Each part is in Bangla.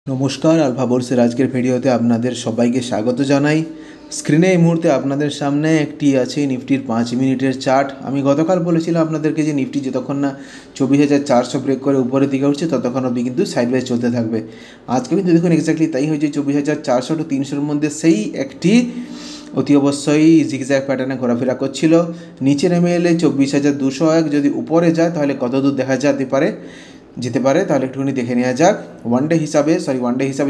নমস্কার, আলফা বোর্সের আজকের ভিডিওতে আপনাদের সবাইকে স্বাগত জানাই। স্ক্রিনে এই মুহূর্তে আপনাদের সামনে একটি আছে নিফটির 5 মিনিটের চার্ট। আমি গতকাল বলেছিলাম আপনাদেরকে যে নিফটি যতক্ষণ না 24,400 ব্রেক করে উপরের দিকে উঠছে ততক্ষণ অবধি কিন্তু সাইডওয়েজ চলতে থাকবে। আজকে কিন্তু দেখুন এক্স্যাক্টলি তাই হয়েছে। 24,400 টু 300-র মধ্যে সেই একটি অতি অবশ্যই জিগজ্যাগ প্যাটার্নে ঘোরাফেরা করছিল। নিচে নেমে এলে 24,201, যদি উপরে যায় তাহলে কত দূর দেখা যেতে পারে তাহলে একটুখানি দেখে নেওয়া যাক। ওয়ান ডে হিসাবে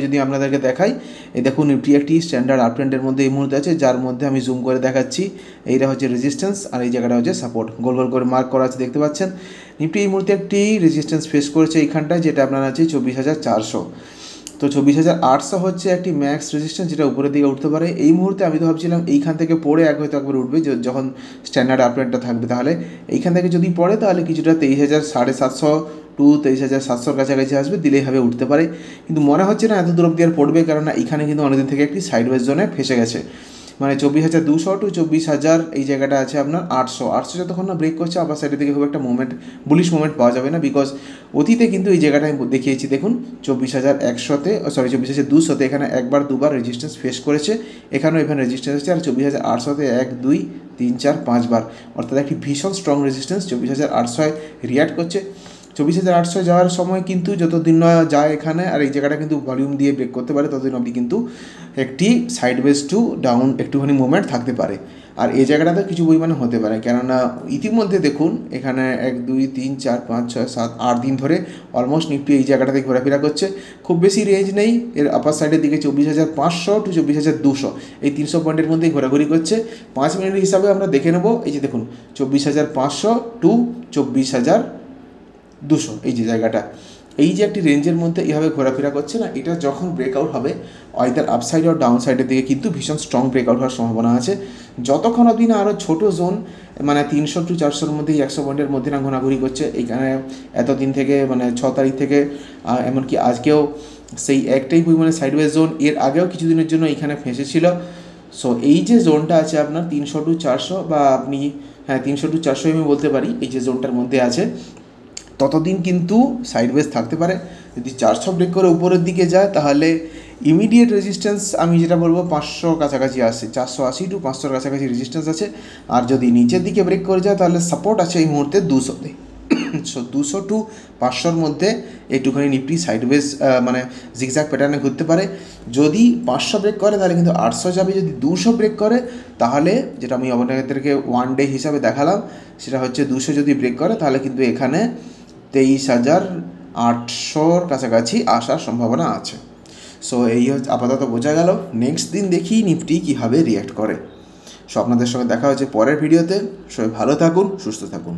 যদি আপনাদেরকে দেখাই, এই দেখুন নিফটি একটি স্ট্যান্ডার্ড আপ ট্রেন্ডের মধ্যে এই মুহূর্তে আছে, যার মধ্যে আমি জুম করে দেখাচ্ছি। এইটা হচ্ছে রেজিস্ট্যান্স আর এই জায়গাটা হচ্ছে সাপোর্ট, গোল গোল করে মার্ক করা আছে, দেখতে পাচ্ছেন। নিফটি এই মুহূর্তে একটি রেজিস্ট্যান্স ফেস করেছে এইখানটায়, যেটা আপনার আছে 24,400। তো 24,800 হচ্ছে একটি ম্যাক্স রেজিস্ট্যান্স, যেটা উপরের দিকে উঠতে পারে। এই মুহূর্তে আমি তো ভাবছিলাম এইখান থেকে পড়ে হয়তো একবার উঠবে, যখন স্ট্যান্ডার্ড আপ ট্রেন্ডটা থাকবে। তাহলে এইখান থেকে যদি পড়ে তাহলে কিছুটা 23,750 টু 23,700-র কাছাকাছি আসবে, দিলেই হবে উঠতে পারে। কিন্তু মনে হচ্ছে না এত দূর অব্দি আর পড়বে, কারণ এখানে কিন্তু অনেকদিন থেকে একটি সাইডওয়েজ জোনে ফেসে গেছে। মানে 24,200 টু 24,000 এই জায়গাটা আছে আপনার 800 যতক্ষণ না ব্রেক করছে আবার সাইডের দিকে খুব একটা বুলিশ মুভমেন্ট পাওয়া যাবে না। বিকজ অতীতে কিন্তু এই জায়গাটা আমি দেখিয়েছি, দেখুন 24,100-তে 24,200-তে এখানে একবার দুবার রেজিস্ট্যান্স ফেস করেছে। এখানেও রেজিস্ট্যান্স আছে, আর 24,800-তে 1 2 3 4 5 বার, অর্থাৎ একটি ভীষণ স্ট্রং রেজিস্ট্যান্স 24,800 রিয়াক্ট করছে। 24,800 যাওয়ার সময় কিন্তু যতদিন না যায় এখানে আর এই জায়গাটা কিন্তু ভলিউম দিয়ে ব্রেক করতে পারে, ততদিন অবধি কিন্তু একটি সাইডওয়েজ টু ডাউন একটুখানি মুভমেন্ট থাকতে পারে। আর এই জায়গাটাতে কিছু পরিমাণে হতে পারে, কেননা ইতিমধ্যে দেখুন এখানে 1 2 3 4 5 6 7 8 দিন ধরে অলমোস্ট নিফটি এই জায়গাটাতে ঘোরাফেরা করছে। খুব বেশি রেঞ্জ নেই এর, আপার সাইডের দিকে 24,500 টু 24,200 এই 300 পয়েন্টের মধ্যেই ঘোরাঘুরি করছে। 5 মিনিট হিসাবে আমরা দেখে নেব। এই যে দেখুন 24,500 টু 24,200 এই যে জায়গাটা, এই যে একটি রেঞ্জের মধ্যে এইভাবে ঘোরাফেরা করছে না, এটা যখন ব্রেকআউট হবে আইদার আপসাইড আর ডাউন সাইডের দিকে কিন্তু ভীষণ স্ট্রং ব্রেকআউট হওয়ার সম্ভাবনা আছে। যতক্ষণ অবধি না আরও ছোটো জোন, মানে 300 টু 400-র মধ্যে 100 পয়েন্টের মধ্যে না ঘোরাঘুরি করছে। এইখানে এতদিন থেকে মানে 6 তারিখ থেকে এমনকি আজকেও সেই একটাই পরিমাণে সাইডওয়েজ জোন, এর আগেও কিছুদিনের জন্য এইখানে ফেঁসেছিল। সো এই যে জোনটা আছে আপনার 300 টু 400, বা আপনি 300 টু 400 আমি বলতে পারি, এই যে জোনটার মধ্যে আছে ততদিন কিন্তু সাইডওয়েজ থাকতে পারে। যদি 400 ব্রেক করে উপরের দিকে যায় তাহলে ইমিডিয়েট রেজিস্ট্যান্স আমি যেটা বলবো 500 কাছাকাছি আসে, 480 টু 500-র কাছাকাছি রেজিস্ট্যান্স আছে। আর যদি নিচের দিকে ব্রেক করে যায় তাহলে সাপোর্ট আছে এই মুহূর্তে 200-তে। সো 200 টু 500-র মধ্যে একটুখানি নিফটি সাইডওয়েজ মানে জিগজ্যাগ প্যাটার্নে ঘুরতে পারে। যদি 500 ব্রেক করে তাহলে কিন্তু 800 যাবে। যদি 200 ব্রেক করে তাহলে, যেটা আমি আপনাদেরকে ওয়ান ডে হিসাবে দেখালাম, সেটা হচ্ছে 200 যদি ব্রেক করে তাহলে কিন্তু এখানে 23,800-র কাছাকাছি আসার সম্ভাবনা আছে। সো এই আপাতত বোঝা গেল। নেক্সট দিন দেখি নিফটি কীভাবে রিঅ্যাক্ট করে। সো আপনাদের সঙ্গে দেখা হচ্ছে পরের ভিডিওতে। সবাই ভালো থাকুন, সুস্থ থাকুন।